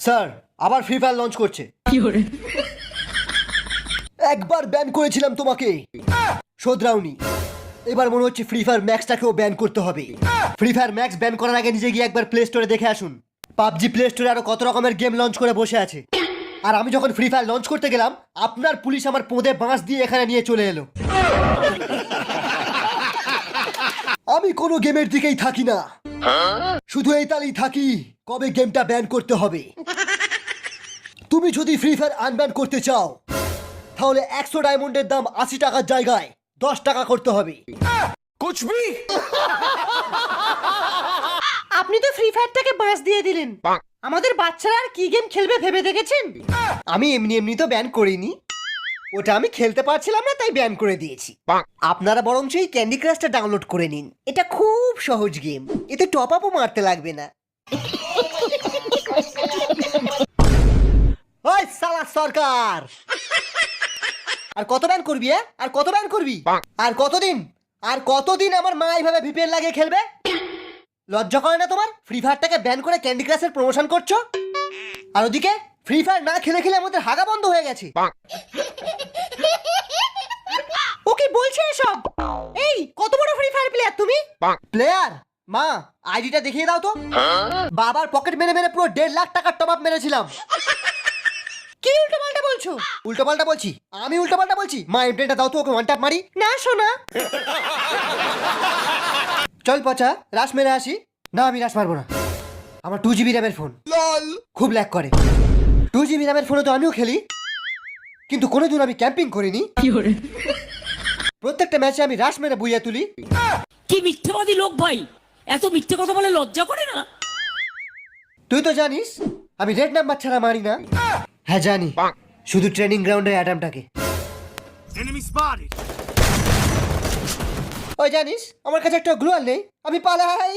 Sir আবার free fire launch করছে। একবার ব্যান করেছিলাম তোমাকে, শোধরাওনি। এবার মনে হচ্ছে ফ্রি ফায়ার ম্যাক্সটাকেও ব্যান করতে হবে। ফ্রি ফায়ার ম্যাক্স ব্যান করার আগে নিজে গিয়ে একবার প্লে স্টোরে দেখে আসুন। পাবজি প্লে স্টোরে আরো কত রকমের গেম লঞ্চ করে বসে আছে। আর আমি যখন ফ্রি ফায়ার লঞ্চ করতে গেলাম, আপনার পুলিশ আমার পোঁদে বাঁশ দিয়ে এখানে নিয়ে চলে এলো। আমি কোনো গেমের দিকেই থাকি না, শুধু এই তালেই থাকি কবে গেমটা ব্যান করতে হবে। তুমি যদি ফ্রি ফায়ার আনব্যান করতে চাও, তাহলে 100 ডায়মন্ডের দাম 80 টাকার জায়গায় 10 টাকা করতে হবে। कुछ भी আপনি তো ফ্রি ফায়ারটাকে বাঁশ দিয়ে দিলেন। আমাদের বাচ্চারা আর কি গেম খেলবে ভেবে দেখেছেন? আমি এমনি এমনি তো ব্যান করিনি, ওটা আমি খেলতে পারছিলাম না তাই ব্যান করে দিয়েছি। আপনারা বরঞ্চ এই ক্যান্ডি ক্রাশটা ডাউনলোড করে নিন, এটা খুব সহজ গেম, এতে টপ আপও মারতে লাগবে না। ওই সালা সরকার, আর কত ব্যান করবি? আর কত ব্যান করবি? আর কতদিন আমার মা এইভাবে ভিপিএন লাগিয়ে খেলবে? লজ্জা করে না তোমার? ফ্রি ফায়ারটাকে ব্যান করে ক্যান্ডি ক্রাশের প্রমোশন করছো, আর ওদিকে ফ্রি ফায়ার না খেলে খেলে আমাদের হাগা বন্ধ হয়ে গেছে। ও কি বলছে এসব? এই কত বড় ফ্রি ফায়ার প্লেয়ার তুমি? প্লেয়ার? মা আইডিটা দেখিয়ে দাও তো। বাবার পকেট মেরে মেরে পুরো 1.5 লাখ টাকার টপ আপ মেরেছিলাম। কি উল্টোপাল্টা বলছো? উল্টো পাল্টা বলছি? আমি উল্টো পাল্টা বলছি? মা এমপ্লেটা দাও তো, ওকে ওয়ান ট্যাপ মারি। না শোনা। চল পচা রাশ মেরে আসি। না আমি রাশ মারবো না, আমার 2GB র্যামের ফোন, খুব ল্যাগ করে। 2GB র্যামের ফোনে তো আমিও খেলি, কিন্তু কোনোদিন আমি ক্যাম্পিং করিনি। প্রত্যেকটা ম্যাচে আমি রাশ মেরে বুইয়া তুলি। কি মিথ্যেবাদী লোক ভাই, এত মিথ্যে কথা বলে লজ্জা করে না? তুই তো জানিস আমি রেড নাম্বার ছাড়া মারি না। হ্যাঁ জানি, শুধু ট্রেনিং গ্রাউন্ডে অ্যাডামটাকে। enemy spotted ওই জানিস আমার কাছে একটা গ্লোয়াল নেই, আমি পালাই।